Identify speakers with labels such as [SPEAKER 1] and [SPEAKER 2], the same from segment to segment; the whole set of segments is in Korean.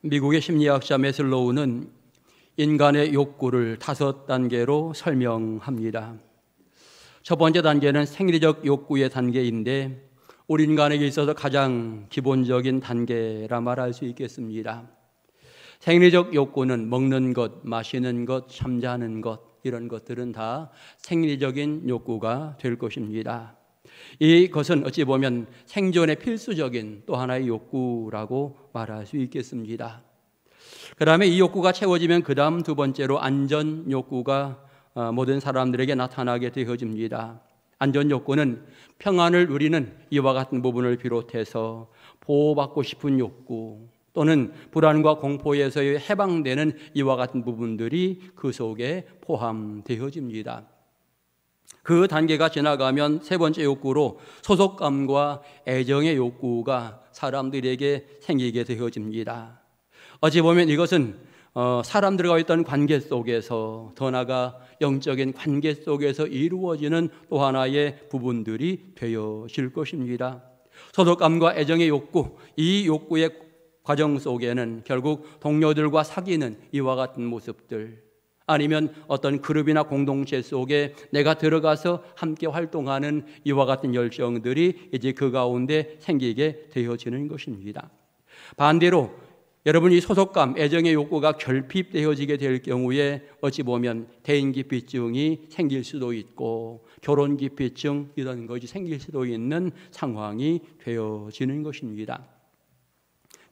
[SPEAKER 1] 미국의 심리학자 매슬로우는 인간의 욕구를 5단계로 설명합니다. 첫 번째 단계는 생리적 욕구의 단계인데 우리 인간에게 있어서 가장 기본적인 단계라 말할 수 있겠습니다. 생리적 욕구는 먹는 것, 마시는 것, 잠자는 것, 이런 것들은 다 생리적인 욕구가 될 것입니다. 이것은 어찌 보면 생존의 필수적인 또 하나의 욕구라고 말할 수 있겠습니다. 그 다음에 이 욕구가 채워지면 그 다음 두 번째로 안전 욕구가 모든 사람들에게 나타나게 되어집니다. 안전 욕구는 평안을 누리는 이와 같은 부분을 비롯해서 보호받고 싶은 욕구 또는 불안과 공포에서 해방되는 이와 같은 부분들이 그 속에 포함되어집니다. 그 단계가 지나가면 세 번째 욕구로 소속감과 애정의 욕구가 사람들에게 생기게 되어집니다. 어찌 보면 이것은 사람들과 있던 관계 속에서 더 나아가 영적인 관계 속에서 이루어지는 또 하나의 부분들이 되어질 것입니다. 소속감과 애정의 욕구, 이 욕구의 과정 속에는 결국 동료들과 사귀는 이와 같은 모습들, 아니면 어떤 그룹이나 공동체 속에 내가 들어가서 함께 활동하는 이와 같은 열정들이 이제 그 가운데 생기게 되어지는 것입니다. 반대로 여러분이 소속감, 애정의 욕구가 결핍되어지게 될 경우에 어찌 보면 대인기피증이 생길 수도 있고 결혼기피증 이런 것이 생길 수도 있는 상황이 되어지는 것입니다.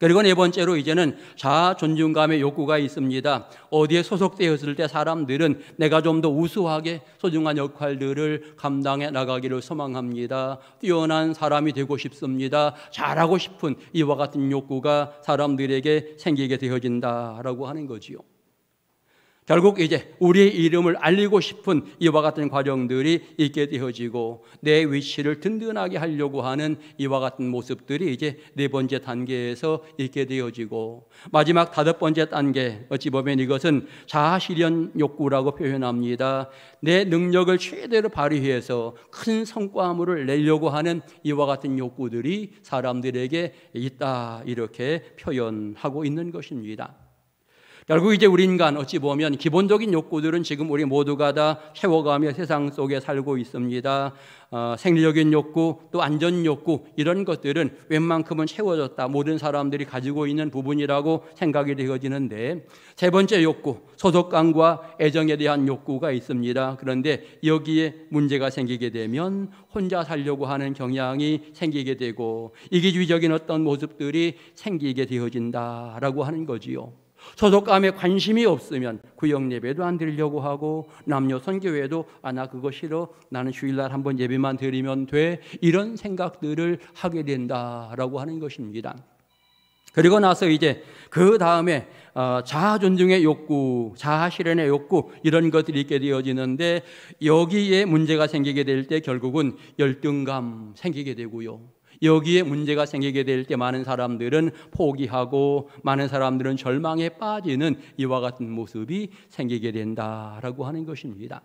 [SPEAKER 1] 그리고 네 번째로 이제는 자아 존중감의 욕구가 있습니다. 어디에 소속되었을 때 사람들은 내가 좀 더 우수하게 소중한 역할들을 감당해 나가기를 소망합니다. 뛰어난 사람이 되고 싶습니다. 잘하고 싶은 이와 같은 욕구가 사람들에게 생기게 되어진다라고 하는 거지요. 결국 이제 우리의 이름을 알리고 싶은 이와 같은 과정들이 있게 되어지고 내 위치를 든든하게 하려고 하는 이와 같은 모습들이 이제 네 번째 단계에서 있게 되어지고 마지막 다섯 번째 단계, 어찌 보면 이것은 자아실현 욕구라고 표현합니다. 내 능력을 최대로 발휘해서 큰 성과물을 내려고 하는 이와 같은 욕구들이 사람들에게 있다, 이렇게 표현하고 있는 것입니다. 결국 이제 우리 인간 어찌 보면 기본적인 욕구들은 지금 우리 모두가 다 채워가며 세상 속에 살고 있습니다. 생리적인 욕구 또 안전 욕구 이런 것들은 웬만큼은 채워졌다. 모든 사람들이 가지고 있는 부분이라고 생각이 되어지는데 세 번째 욕구 소속감과 애정에 대한 욕구가 있습니다. 그런데 여기에 문제가 생기게 되면 혼자 살려고 하는 경향이 생기게 되고 이기주의적인 어떤 모습들이 생기게 되어진다라고 하는 거지요. 소속감에 관심이 없으면 구역 예배도 안 드리려고 하고 남녀 선교회도 나 그거 싫어, 나는 주일날 한번 예배만 드리면 돼, 이런 생각들을 하게 된다라고 하는 것입니다. 그리고 나서 이제 그 다음에 자아 존중의 욕구, 자아 실현의 욕구 이런 것들이 있게 되어지는데 여기에 문제가 생기게 될 때 결국은 열등감 생기게 되고요. 여기에 문제가 생기게 될 때 많은 사람들은 포기하고 많은 사람들은 절망에 빠지는 이와 같은 모습이 생기게 된다라고 하는 것입니다.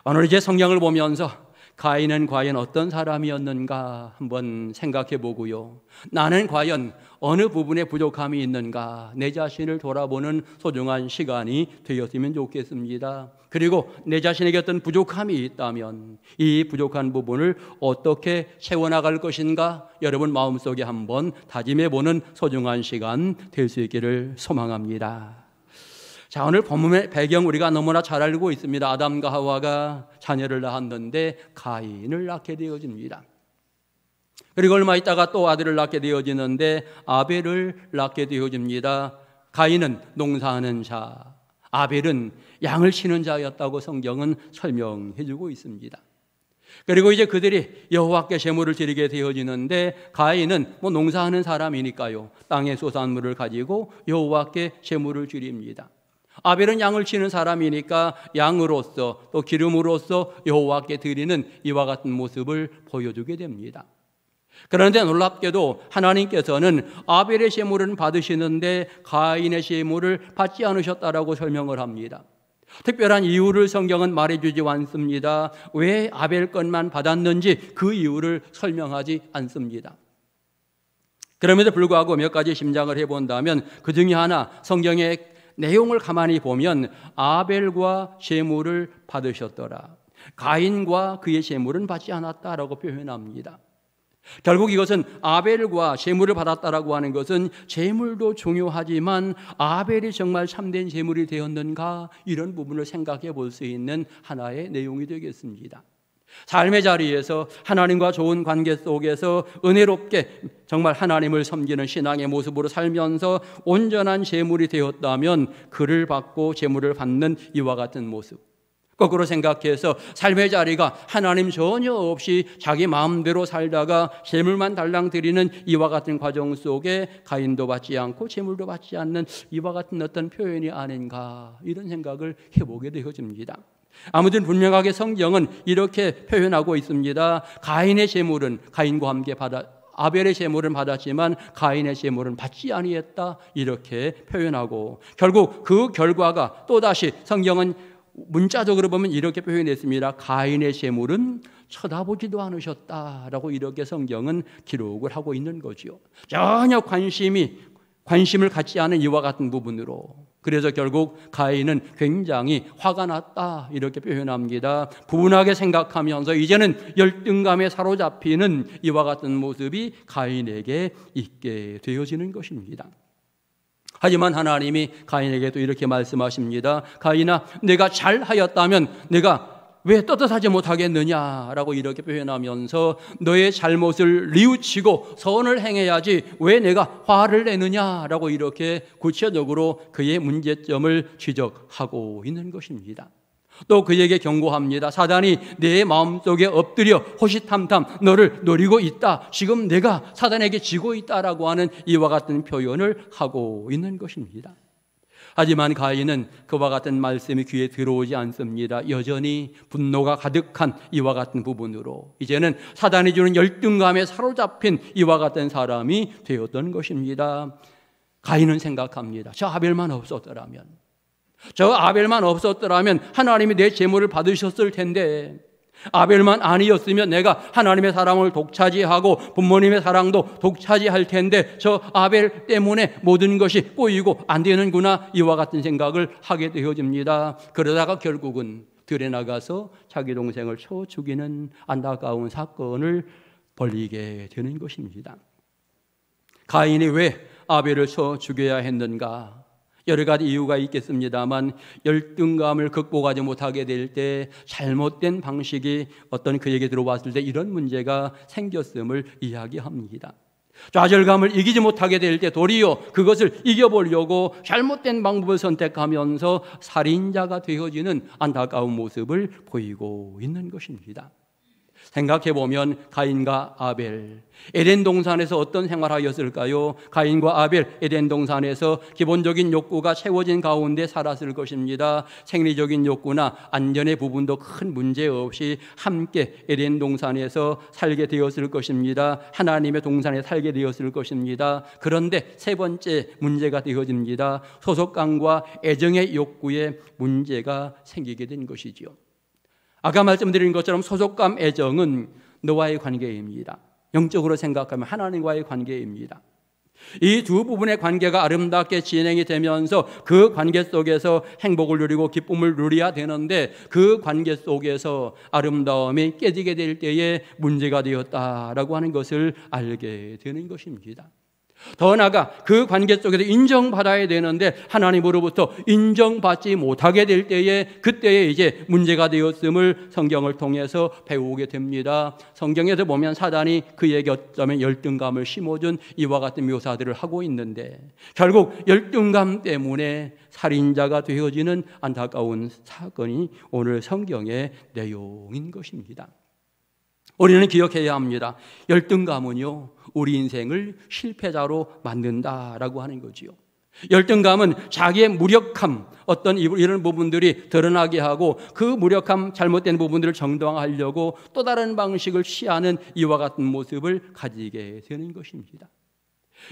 [SPEAKER 1] 오늘 이제 성경을 보면서 가인은 과연 어떤 사람이었는가 한번 생각해 보고요. 나는 과연 어느 부분에 부족함이 있는가 내 자신을 돌아보는 소중한 시간이 되었으면 좋겠습니다. 그리고 내 자신에게 어떤 부족함이 있다면 이 부족한 부분을 어떻게 채워나갈 것인가 여러분 마음속에 한번 다짐해 보는 소중한 시간 될 수 있기를 소망합니다. 자, 오늘 본문의 배경 우리가 너무나 잘 알고 있습니다. 아담과 하와가 자녀를 낳았는데 가인을 낳게 되어집니다. 그리고 얼마 있다가 또 아들을 낳게 되어지는데 아벨을 낳게 되어집니다. 가인은 농사하는 자, 아벨은 양을 치는 자였다고 성경은 설명해 주고 있습니다. 그리고 이제 그들이 여호와께 제물을 드리게 되어지는데 가인은 농사하는 사람이니까요, 땅의 소산물을 가지고 여호와께 제물을 드립니다. 아벨은 양을 치는 사람이니까 양으로서 또 기름으로서 여호와께 드리는 이와 같은 모습을 보여주게 됩니다. 그런데 놀랍게도 하나님께서는 아벨의 제물은 받으시는데 가인의 제물을 받지 않으셨다라고 설명을 합니다. 특별한 이유를 성경은 말해주지 않습니다. 왜 아벨 것만 받았는지 그 이유를 설명하지 않습니다. 그럼에도 불구하고 몇 가지 심장을 해본다면 그 중에 하나, 성경의 내용을 가만히 보면 아벨과 제물을 받으셨더라, 가인과 그의 제물은 받지 않았다라고 표현합니다. 결국 이것은 아벨과 제물을 받았다라고 하는 것은 제물도 중요하지만 아벨이 정말 참된 제물이 되었는가, 이런 부분을 생각해 볼 수 있는 하나의 내용이 되겠습니다. 삶의 자리에서 하나님과 좋은 관계 속에서 은혜롭게 정말 하나님을 섬기는 신앙의 모습으로 살면서 온전한 제물이 되었다면 그를 받고 제물을 받는 이와 같은 모습, 거꾸로 생각해서 삶의 자리가 하나님 전혀 없이 자기 마음대로 살다가 제물만 달랑 드리는 이와 같은 과정 속에 가인도 받지 않고 제물도 받지 않는 이와 같은 어떤 표현이 아닌가, 이런 생각을 해보게 되어집니다. 아무튼 분명하게 성경은 이렇게 표현하고 있습니다. 가인의 제물은 가인과 함께 아벨의 제물은 받았지만 가인의 제물은 받지 아니했다, 이렇게 표현하고, 결국 그 결과가 또다시 성경은 문자적으로 보면 이렇게 표현했습니다. 가인의 제물은 쳐다보지도 않으셨다라고 이렇게 성경은 기록을 하고 있는 거죠. 전혀 관심을 갖지 않은 이와 같은 부분으로. 그래서 결국 가인은 굉장히 화가 났다, 이렇게 표현합니다. 분하게 생각하면서 이제는 열등감에 사로잡히는 이와 같은 모습이 가인에게 있게 되어지는 것입니다. 하지만 하나님이 가인에게도 이렇게 말씀하십니다. 가인아, 내가 잘하였다면 내가 왜 떳떳하지 못하겠느냐라고 이렇게 표현하면서 너의 잘못을 뉘우치고 선을 행해야지 왜 내가 화를 내느냐라고 이렇게 구체적으로 그의 문제점을 지적하고 있는 것입니다. 또 그에게 경고합니다. 사단이 내 마음속에 엎드려 호시탐탐 너를 노리고 있다, 지금 내가 사단에게 지고 있다라고 하는 이와 같은 표현을 하고 있는 것입니다. 하지만 가인은 그와 같은 말씀이 귀에 들어오지 않습니다. 여전히 분노가 가득한 이와 같은 부분으로 이제는 사단이 주는 열등감에 사로잡힌 이와 같은 사람이 되었던 것입니다. 가인은 생각합니다. 저 아벨만 없었더라면 하나님이 내 제물을 받으셨을 텐데, 아벨만 아니었으면 내가 하나님의 사랑을 독차지하고 부모님의 사랑도 독차지할 텐데 저 아벨 때문에 모든 것이 꼬이고 안 되는구나, 이와 같은 생각을 하게 되어집니다. 그러다가 결국은 들에 나가서 자기 동생을 쳐 죽이는 안타까운 사건을 벌이게 되는 것입니다. 가인이 왜 아벨을 쳐 죽여야 했는가? 여러 가지 이유가 있겠습니다만 열등감을 극복하지 못하게 될 때 잘못된 방식이 어떤 그에게 들어왔을 때 이런 문제가 생겼음을 이야기합니다. 좌절감을 이기지 못하게 될 때 도리어 그것을 이겨보려고 잘못된 방법을 선택하면서 살인자가 되어지는 안타까운 모습을 보이고 있는 것입니다. 생각해보면 가인과 아벨, 에덴 동산에서 어떤 생활하였을까요? 가인과 아벨, 에덴 동산에서 기본적인 욕구가 채워진 가운데 살았을 것입니다. 생리적인 욕구나 안전의 부분도 큰 문제 없이 함께 에덴 동산에서 살게 되었을 것입니다. 하나님의 동산에 살게 되었을 것입니다. 그런데 세 번째 문제가 되어집니다. 소속감과 애정의 욕구에 문제가 생기게 된 것이지요. 아까 말씀드린 것처럼 소속감, 애정은 너와의 관계입니다. 영적으로 생각하면 하나님과의 관계입니다. 이 두 부분의 관계가 아름답게 진행이 되면서 그 관계 속에서 행복을 누리고 기쁨을 누려야 되는데 그 관계 속에서 아름다움이 깨지게 될 때에 문제가 되었다라고 하는 것을 알게 되는 것입니다. 더 나아가 그 관계 속에서 인정받아야 되는데 하나님으로부터 인정받지 못하게 될 때에 그때에 이제 문제가 되었음을 성경을 통해서 배우게 됩니다. 성경에서 보면 사단이 그에게 어쩌면 열등감을 심어준 이와 같은 묘사들을 하고 있는데 결국 열등감 때문에 살인자가 되어지는 안타까운 사건이 오늘 성경의 내용인 것입니다. 우리는 기억해야 합니다. 열등감은요, 우리 인생을 실패자로 만든다라고 하는 거지요. 열등감은 자기의 무력함, 어떤 이런 부분들이 드러나게 하고 그 무력함, 잘못된 부분들을 정당화하려고 또 다른 방식을 취하는 이와 같은 모습을 가지게 되는 것입니다.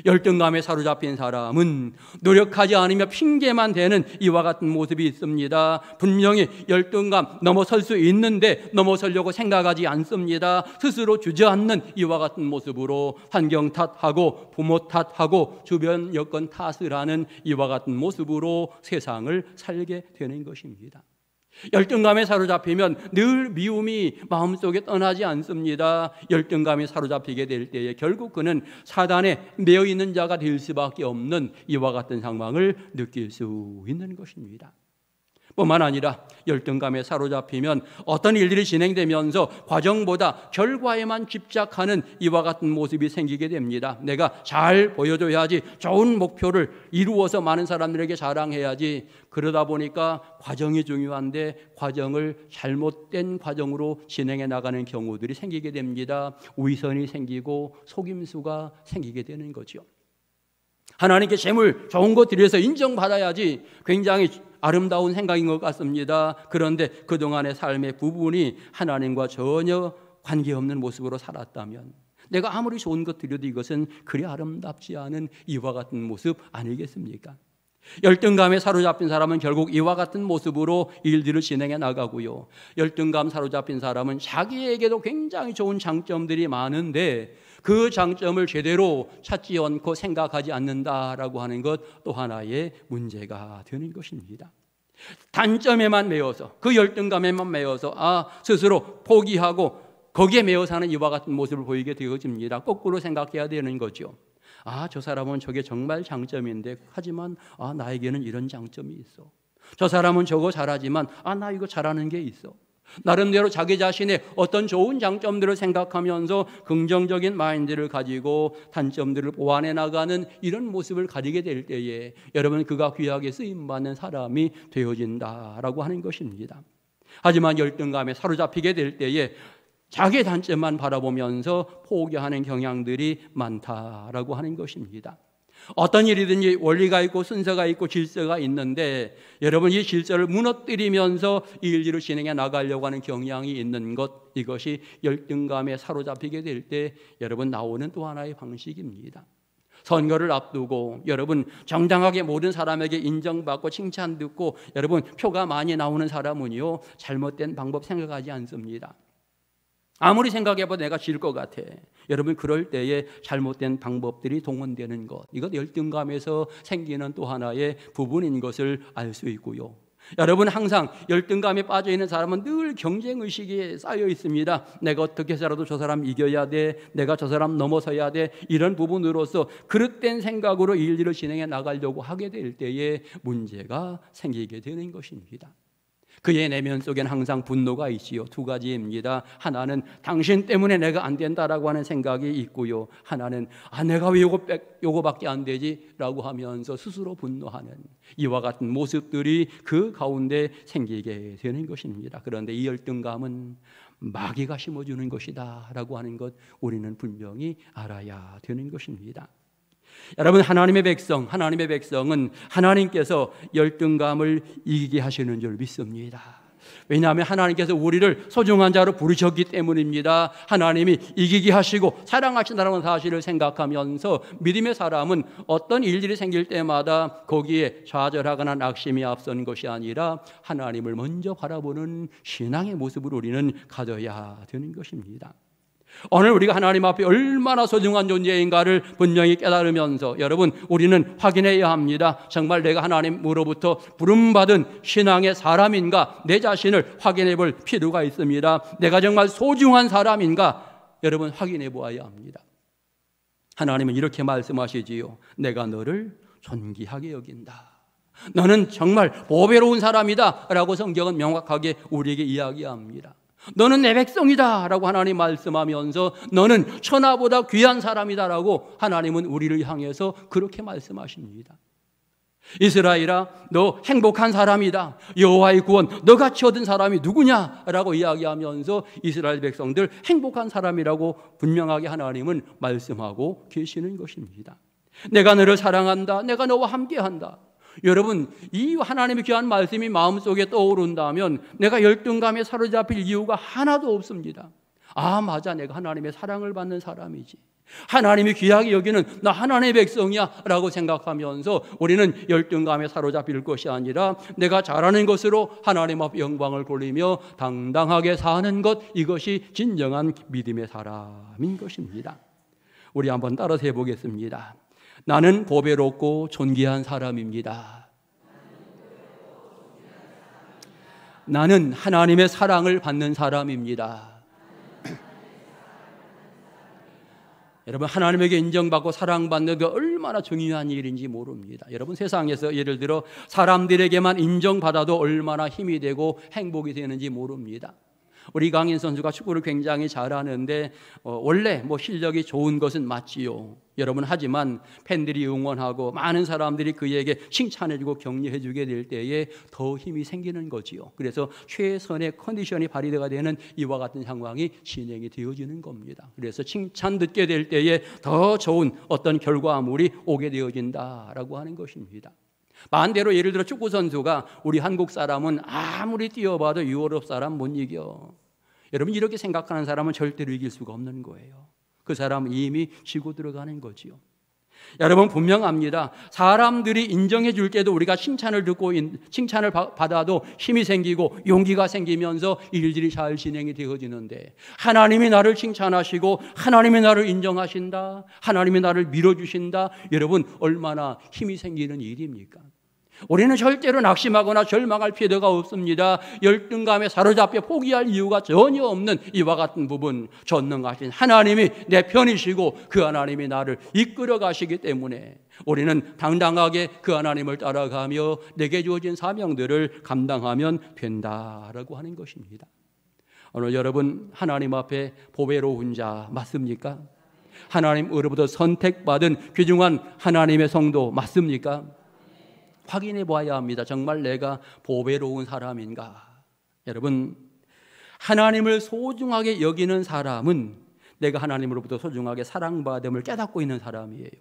[SPEAKER 1] 열등감에 사로잡힌 사람은 노력하지 않으며 핑계만 대는 이와 같은 모습이 있습니다. 분명히 열등감 넘어설 수 있는데 넘어서려고 생각하지 않습니다. 스스로 주저앉는 이와 같은 모습으로 환경 탓하고 부모 탓하고 주변 여건 탓을 하는 이와 같은 모습으로 세상을 살게 되는 것입니다. 열등감에 사로잡히면 늘 미움이 마음속에 떠나지 않습니다. 열등감에 사로잡히게 될 때에 결국 그는 사단에 매여 있는 자가 될 수밖에 없는 이와 같은 상황을 느낄 수 있는 것입니다. 뿐만 아니라 열등감에 사로잡히면 어떤 일들이 진행되면서 과정보다 결과에만 집착하는 이와 같은 모습이 생기게 됩니다. 내가 잘 보여줘야지, 좋은 목표를 이루어서 많은 사람들에게 자랑해야지. 그러다 보니까 과정이 중요한데 과정을 잘못된 과정으로 진행해 나가는 경우들이 생기게 됩니다. 위선이 생기고 속임수가 생기게 되는 거죠. 하나님께 재물 좋은 거 드려서 인정받아야지 굉장히 아름다운 생각인 것 같습니다. 그런데 그동안의 삶의 부분이 하나님과 전혀 관계없는 모습으로 살았다면 내가 아무리 좋은 것 드려도 이것은 그리 아름답지 않은 이와 같은 모습 아니겠습니까? 열등감에 사로잡힌 사람은 결국 이와 같은 모습으로 일들을 진행해 나가고요. 열등감 사로잡힌 사람은 자기에게도 굉장히 좋은 장점들이 많은데 그 장점을 제대로 찾지 않고 생각하지 않는다라고 하는 것 또 하나의 문제가 되는 것입니다. 단점에만 매여서 그 열등감에만 매여서 스스로 포기하고 거기에 매여 사는 이와 같은 모습을 보이게 되어집니다. 거꾸로 생각해야 되는 거죠. 저 사람은 저게 정말 장점인데 하지만 나에게는 이런 장점이 있어. 저 사람은 저거 잘하지만 나 이거 잘하는 게 있어. 나름대로 자기 자신의 어떤 좋은 장점들을 생각하면서 긍정적인 마인드를 가지고 단점들을 보완해 나가는 이런 모습을 가지게 될 때에 여러분 그가 귀하게 쓰임받는 사람이 되어진다라고 하는 것입니다. 하지만 열등감에 사로잡히게 될 때에 자기의 단점만 바라보면서 포기하는 경향들이 많다라고 하는 것입니다. 어떤 일이든지 원리가 있고 순서가 있고 질서가 있는데 여러분 이 질서를 무너뜨리면서 이 일들을 진행해 나가려고 하는 경향이 있는 것, 이것이 열등감에 사로잡히게 될 때 여러분 나오는 또 하나의 방식입니다. 선거를 앞두고 여러분 정당하게 모든 사람에게 인정받고 칭찬 듣고 여러분 표가 많이 나오는 사람은요 잘못된 방법 생각하지 않습니다. 아무리 생각해봐도 내가 질 것 같아. 여러분 그럴 때에 잘못된 방법들이 동원되는 것, 이것 열등감에서 생기는 또 하나의 부분인 것을 알 수 있고요. 여러분 항상 열등감에 빠져있는 사람은 늘 경쟁의식이 쌓여 있습니다. 내가 어떻게 해서라도 저 사람 이겨야 돼, 내가 저 사람 넘어서야 돼, 이런 부분으로서 그릇된 생각으로 일들을 진행해 나가려고 하게 될 때에 문제가 생기게 되는 것입니다. 그의 내면 속엔 항상 분노가 있지요. 두 가지입니다. 하나는 당신 때문에 내가 안 된다라고 하는 생각이 있고요. 하나는 내가 왜 요거밖에 안 되지? 라고 하면서 스스로 분노하는 이와 같은 모습들이 그 가운데 생기게 되는 것입니다. 그런데 이 열등감은 마귀가 심어주는 것이다 라고 하는 것 우리는 분명히 알아야 되는 것입니다. 여러분 하나님의 백성은 하나님께서 열등감을 이기게 하시는 줄 믿습니다. 왜냐하면 하나님께서 우리를 소중한 자로 부르셨기 때문입니다. 하나님이 이기게 하시고 사랑하신다는 사실을 생각하면서 믿음의 사람은 어떤 일들이 생길 때마다 거기에 좌절하거나 낙심이 앞선 것이 아니라 하나님을 먼저 바라보는 신앙의 모습을 우리는 가져야 되는 것입니다. 오늘 우리가 하나님 앞에 얼마나 소중한 존재인가를 분명히 깨달으면서 여러분 우리는 확인해야 합니다. 정말 내가 하나님으로부터 부름받은 신앙의 사람인가, 내 자신을 확인해 볼 필요가 있습니다. 내가 정말 소중한 사람인가 여러분 확인해 보아야 합니다. 하나님은 이렇게 말씀하시지요. 내가 너를 존귀하게 여긴다. 너는 정말 보배로운 사람이다 라고 성경은 명확하게 우리에게 이야기합니다. 너는 내 백성이다 라고 하나님 말씀하면서 너는 천하보다 귀한 사람이다 라고 하나님은 우리를 향해서 그렇게 말씀하십니다. 이스라엘아 너 행복한 사람이다. 여호와의 구원 너같이 얻은 사람이 누구냐라고 이야기하면서 이스라엘 백성들 행복한 사람이라고 분명하게 하나님은 말씀하고 계시는 것입니다. 내가 너를 사랑한다. 내가 너와 함께한다. 여러분 이 하나님의 귀한 말씀이 마음속에 떠오른다면 내가 열등감에 사로잡힐 이유가 하나도 없습니다. 맞아, 내가 하나님의 사랑을 받는 사람이지. 하나님이 귀하게 여기는 나 하나님의 백성이야 라고 생각하면서 우리는 열등감에 사로잡힐 것이 아니라 내가 잘하는 것으로 하나님 앞 영광을 돌리며 당당하게 사는 것, 이것이 진정한 믿음의 사람인 것입니다. 우리 한번 따라서 해보겠습니다. 나는 보배롭고 존귀한 사람입니다. 나는 하나님의 사랑을 받는 사람입니다. 여러분, 하나님에게 인정받고 사랑받는 게 얼마나 중요한 일인지 모릅니다. 여러분, 세상에서 예를 들어 사람들에게만 인정받아도 얼마나 힘이 되고 행복이 되는지 모릅니다. 우리 강인 선수가 축구를 굉장히 잘하는데 원래 실력이 좋은 것은 맞지요. 여러분, 하지만 팬들이 응원하고 많은 사람들이 그에게 칭찬해주고 격려해주게 될 때에 더 힘이 생기는 거지요. 그래서 최선의 컨디션이 발휘가 되는 이와 같은 상황이 진행이 되어지는 겁니다. 그래서 칭찬 듣게 될 때에 더 좋은 어떤 결과물이 오게 되어진다라고 하는 것입니다. 반대로 예를 들어 축구 선수가 우리 한국 사람은 아무리 뛰어봐도 유럽 사람 못 이겨. 여러분, 이렇게 생각하는 사람은 절대로 이길 수가 없는 거예요. 그 사람은 이미 지고 들어가는 거지요. 여러분, 분명합니다. 사람들이 인정해 줄 때도 우리가 칭찬을 듣고 칭찬을 받아도 힘이 생기고 용기가 생기면서 일들이 잘 진행이 되어지는데, 하나님이 나를 칭찬하시고 하나님이 나를 인정하신다, 하나님이 나를 밀어주신다, 여러분 얼마나 힘이 생기는 일입니까? 우리는 절대로 낙심하거나 절망할 필요가 없습니다. 열등감에 사로잡혀 포기할 이유가 전혀 없는 이와 같은 부분, 전능하신 하나님이 내 편이시고 그 하나님이 나를 이끌어 가시기 때문에 우리는 당당하게 그 하나님을 따라가며 내게 주어진 사명들을 감당하면 된다라고 하는 것입니다. 오늘 여러분, 하나님 앞에 보배로운 자 맞습니까? 하나님으로부터 선택받은 귀중한 하나님의 성도 맞습니까? 확인해 봐야 합니다. 정말 내가 보배로운 사람인가? 여러분, 하나님을 소중하게 여기는 사람은 내가 하나님으로부터 소중하게 사랑받음을 깨닫고 있는 사람이에요.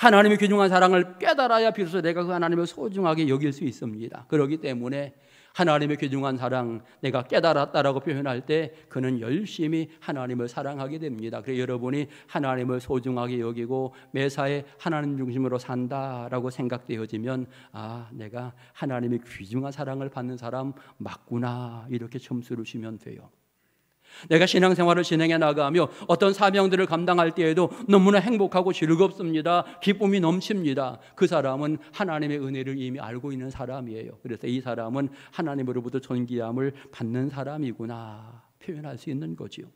[SPEAKER 1] 하나님의 귀중한 사랑을 깨달아야 비로소 내가 그 하나님을 소중하게 여길 수 있습니다. 그렇기 때문에 하나님의 귀중한 사랑, 내가 깨달았다라고 표현할 때 그는 열심히 하나님을 사랑하게 됩니다. 그래서 여러분이 하나님을 소중하게 여기고 매사에 하나님 중심으로 산다라고 생각되어지면, 아, 내가 하나님의 귀중한 사랑을 받는 사람 맞구나, 이렇게 점수를 주면 돼요. 내가 신앙생활을 진행해 나가며 어떤 사명들을 감당할 때에도 너무나 행복하고 즐겁습니다. 기쁨이 넘칩니다. 그 사람은 하나님의 은혜를 이미 알고 있는 사람이에요. 그래서 이 사람은 하나님으로부터 존귀함을 받는 사람이구나 표현할 수 있는 거지요.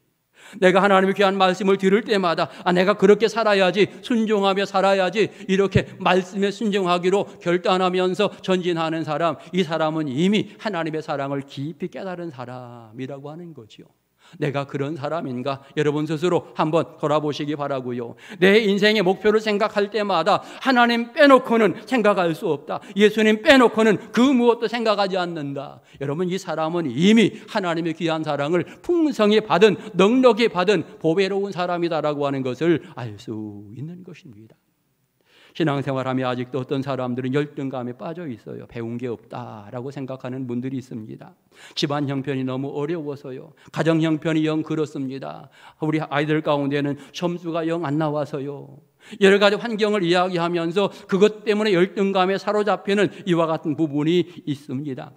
[SPEAKER 1] 내가 하나님의 귀한 말씀을 들을 때마다 내가 그렇게 살아야지, 순종하며 살아야지, 이렇게 말씀에 순종하기로 결단하면서 전진하는 사람, 이 사람은 이미 하나님의 사랑을 깊이 깨달은 사람이라고 하는 거지요. 내가 그런 사람인가? 여러분 스스로 한번 돌아보시기 바라고요. 내 인생의 목표를 생각할 때마다 하나님 빼놓고는 생각할 수 없다. 예수님 빼놓고는 그 무엇도 생각하지 않는다. 여러분, 이 사람은 이미 하나님의 귀한 사랑을 풍성히 받은, 넉넉히 받은 보배로운 사람이다라고 하는 것을 알 수 있는 것입니다. 신앙생활하며 아직도 어떤 사람들은 열등감에 빠져 있어요. 배운 게 없다라고 생각하는 분들이 있습니다. 집안 형편이 너무 어려워서요. 가정 형편이 영 그렇습니다. 우리 아이들 가운데는 점수가 영 안 나와서요. 여러 가지 환경을 이야기하면서 그것 때문에 열등감에 사로잡히는 이와 같은 부분이 있습니다.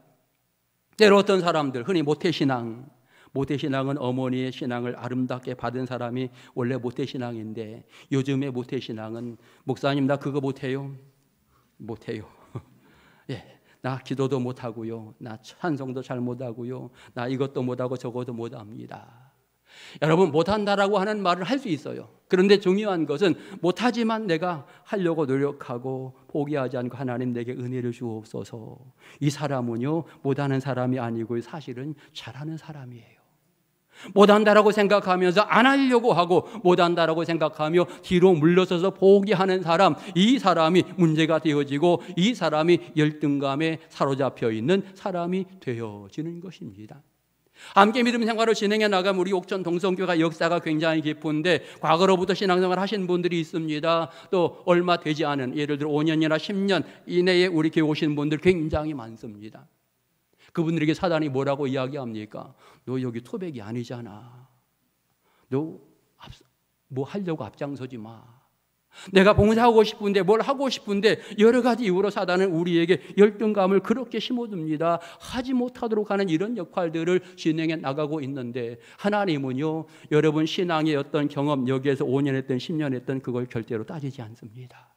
[SPEAKER 1] 때로 어떤 사람들, 흔히 모태신앙, 모태신앙은 어머니의 신앙을 아름답게 받은 사람이 원래 모태신앙인데, 요즘의 모태신앙은 목사님 나 그거 못해요. 못해요. 예, 나 기도도 못하고요. 나 찬송도 잘 못하고요. 나 이것도 못하고 저것도 못합니다. 여러분, 못한다라고 하는 말을 할 수 있어요. 그런데 중요한 것은 못하지만 내가 하려고 노력하고 포기하지 않고 하나님 내게 은혜를 주옵소서. 이 사람은요, 못하는 사람이 아니고 사실은 잘하는 사람이에요. 못한다라고 생각하면서 안 하려고 하고 못한다라고 생각하며 뒤로 물러서서 포기하는 사람, 이 사람이 문제가 되어지고 이 사람이 열등감에 사로잡혀 있는 사람이 되어지는 것입니다. 함께 믿음 생활을 진행해 나가면 우리 옥천 동성교가 역사가 굉장히 깊은데, 과거로부터 신앙생활 하신 분들이 있습니다. 또 얼마 되지 않은, 예를 들어 5년이나 10년 이내에 우리 교회 오신 분들 굉장히 많습니다. 그분들에게 사단이 뭐라고 이야기합니까? 너 여기 토백이 아니잖아. 너 뭐 하려고 앞장서지 마. 내가 봉사하고 싶은데 뭘 하고 싶은데 여러 가지 이유로 사단은 우리에게 열등감을 그렇게 심어줍니다. 하지 못하도록 하는 이런 역할들을 진행해 나가고 있는데 하나님은요, 여러분 신앙의 어떤 경험, 여기에서 5년 했던 10년 했던 그걸 절대로 따지지 않습니다.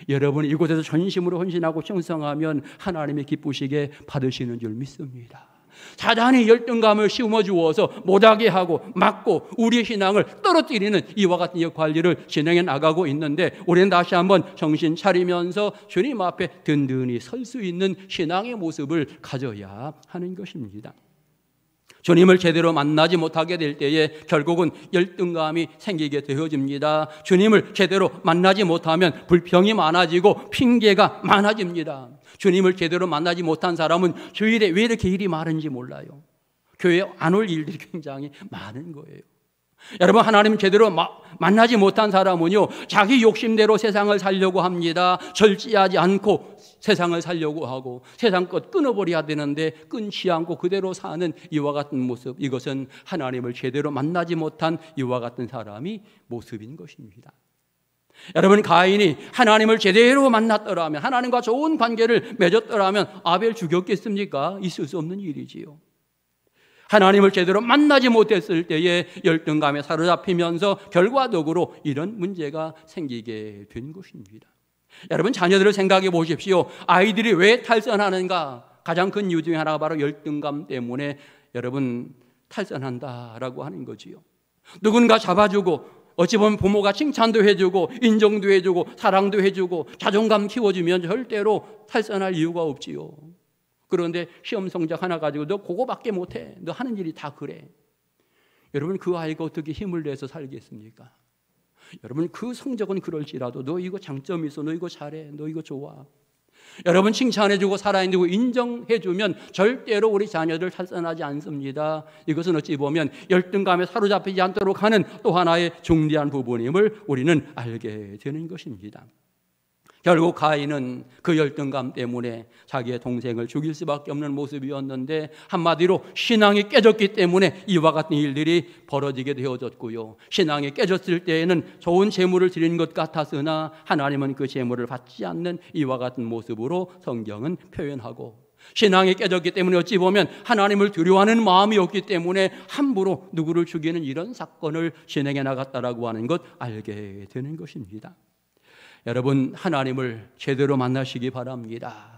[SPEAKER 1] 여러분이 이곳에서 전심으로 헌신하고 충성하면 하나님이 기쁘시게 받으시는 줄 믿습니다. 사단이 열등감을 심어주어서 못하게 하고 막고 우리의 신앙을 떨어뜨리는 이와 같은 역할들을 진행해 나가고 있는데, 우리는 다시 한번 정신 차리면서 주님 앞에 든든히 설 수 있는 신앙의 모습을 가져야 하는 것입니다. 주님을 제대로 만나지 못하게 될 때에 결국은 열등감이 생기게 되어집니다. 주님을 제대로 만나지 못하면 불평이 많아지고 핑계가 많아집니다. 주님을 제대로 만나지 못한 사람은 주일에 왜 이렇게 일이 많은지 몰라요. 교회에 안 올 일들이 굉장히 많은 거예요. 여러분, 하나님 제대로 만나지 못한 사람은요, 자기 욕심대로 세상을 살려고 합니다. 절제하지 않고 세상을 살려고 하고 세상 것 끊어버려야 되는데 끊지 않고 그대로 사는 이와 같은 모습, 이것은 하나님을 제대로 만나지 못한 이와 같은 사람이 모습인 것입니다. 여러분, 가인이 하나님을 제대로 만났더라면, 하나님과 좋은 관계를 맺었더라면 아벨 죽였겠습니까? 있을 수 없는 일이지요. 하나님을 제대로 만나지 못했을 때에 열등감에 사로잡히면서 결과적으로 이런 문제가 생기게 된 것입니다. 여러분, 자녀들을 생각해 보십시오. 아이들이 왜 탈선하는가? 가장 큰 이유 중에 하나가 바로 열등감 때문에 여러분 탈선한다라고 하는 거지요. 누군가 잡아주고, 어찌 보면 부모가 칭찬도 해주고 인정도 해주고 사랑도 해주고 자존감 키워주면 절대로 탈선할 이유가 없지요. 그런데 시험 성적 하나 가지고 너 그거밖에 못해, 너 하는 일이 다 그래. 여러분, 그 아이가 어떻게 힘을 내서 살겠습니까? 여러분, 그 성적은 그럴지라도 너 이거 장점이 있어, 너 이거 잘해, 너 이거 좋아. 여러분, 칭찬해주고 사랑해주고 인정해주면 절대로 우리 자녀들 탈선하지 않습니다. 이것은 어찌 보면 열등감에 사로잡히지 않도록 하는 또 하나의 중대한 부분임을 우리는 알게 되는 것입니다. 결국 가인은 그 열등감 때문에 자기의 동생을 죽일 수밖에 없는 모습이었는데, 한마디로 신앙이 깨졌기 때문에 이와 같은 일들이 벌어지게 되어졌고요. 신앙이 깨졌을 때에는 좋은 제물을 드린 것 같았으나 하나님은 그 제물을 받지 않는 이와 같은 모습으로 성경은 표현하고, 신앙이 깨졌기 때문에 어찌 보면 하나님을 두려워하는 마음이 없기 때문에 함부로 누구를 죽이는 이런 사건을 진행해 나갔다라고 하는 것 알게 되는 것입니다. 여러분, 하나님을 제대로 만나시기 바랍니다.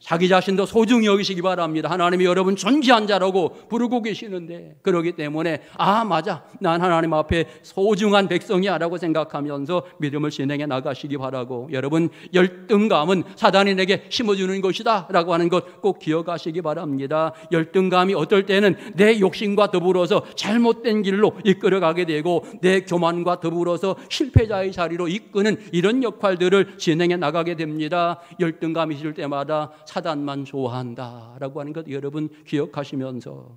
[SPEAKER 1] 자기 자신도 소중히 여기시기 바랍니다. 하나님이 여러분 존귀한 자라고 부르고 계시는데, 그러기 때문에 맞아, 난 하나님 앞에 소중한 백성이야 라고 생각하면서 믿음을 진행해 나가시기 바라고, 여러분, 열등감은 사단이 내게 심어주는 것이다 라고 하는 것 꼭 기억하시기 바랍니다. 열등감이 어떨 때는 내 욕심과 더불어서 잘못된 길로 이끌어가게 되고 내 교만과 더불어서 실패자의 자리로 이끄는 이런 역할들을 진행해 나가게 됩니다. 열등감이 있을 때마다 사단만 좋아한다라고 하는 것 여러분 기억하시면서,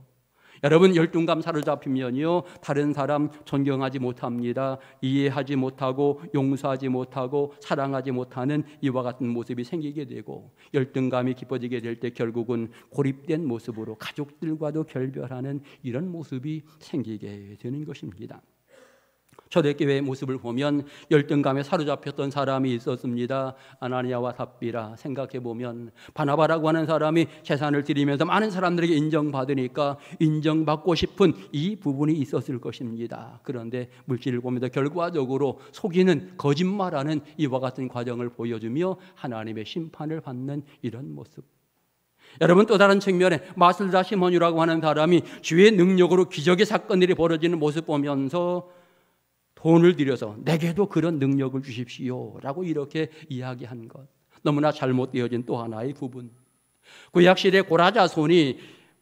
[SPEAKER 1] 여러분, 열등감 사로잡히면요 다른 사람 존경하지 못합니다. 이해하지 못하고 용서하지 못하고 사랑하지 못하는 이와 같은 모습이 생기게 되고, 열등감이 깊어지게 될 때 결국은 고립된 모습으로 가족들과도 결별하는 이런 모습이 생기게 되는 것입니다. 초대교회의 모습을 보면 열등감에 사로잡혔던 사람이 있었습니다. 아나니아와 삽비라. 생각해보면 바나바라고 하는 사람이 재산을 드리면서 많은 사람들에게 인정받으니까 인정받고 싶은 이 부분이 있었을 것입니다. 그런데 물질을 보면서 결과적으로 속이는, 거짓말하는 이와 같은 과정을 보여주며 하나님의 심판을 받는 이런 모습. 여러분, 또 다른 측면에 마슬다 시몬이라고 하는 사람이 주의 능력으로 기적의 사건들이 벌어지는 모습 보면서 돈을 들여서 내게도 그런 능력을 주십시오 라고 이렇게 이야기한 것, 너무나 잘못되어진 또 하나의 부분. 구약시대 고라자손이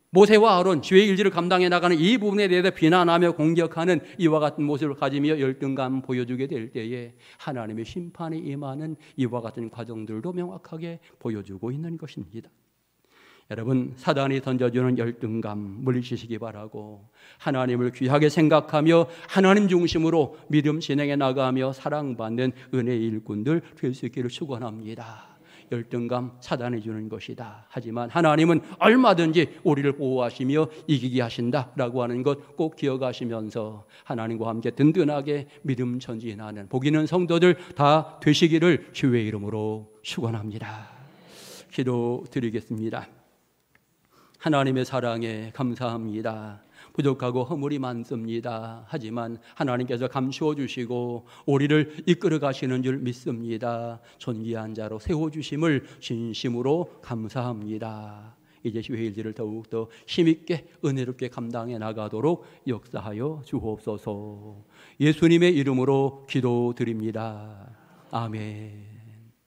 [SPEAKER 1] 모세와 아론 주의 일들을 감당해 나가는 이 부분에 대해서 비난하며 공격하는 이와 같은 모습을 가지며 열등감 보여주게 될 때에 하나님의 심판이 임하는 이와 같은 과정들도 명확하게 보여주고 있는 것입니다. 여러분, 사단이 던져주는 열등감 물리치시기 바라고, 하나님을 귀하게 생각하며 하나님 중심으로 믿음 진행해 나가며 사랑받는 은혜의 일꾼들 될 수 있기를 축원합니다. 열등감 차단해 주는 것이다. 하지만 하나님은 얼마든지 우리를 보호하시며 이기게 하신다라고 하는 것 꼭 기억하시면서 하나님과 함께 든든하게 믿음 전진하는 복 있는 성도들 다 되시기를 주의 이름으로 축원합니다. 기도드리겠습니다. 하나님의 사랑에 감사합니다. 부족하고 허물이 많습니다. 하지만 하나님께서 감추어 주시고 우리를 이끌어 가시는 줄 믿습니다. 존귀한 자로 세워주심을 진심으로 감사합니다. 이제 주의 일들을 더욱더 힘있게 은혜롭게 감당해 나가도록 역사하여 주옵소서. 예수님의 이름으로 기도드립니다. 아멘.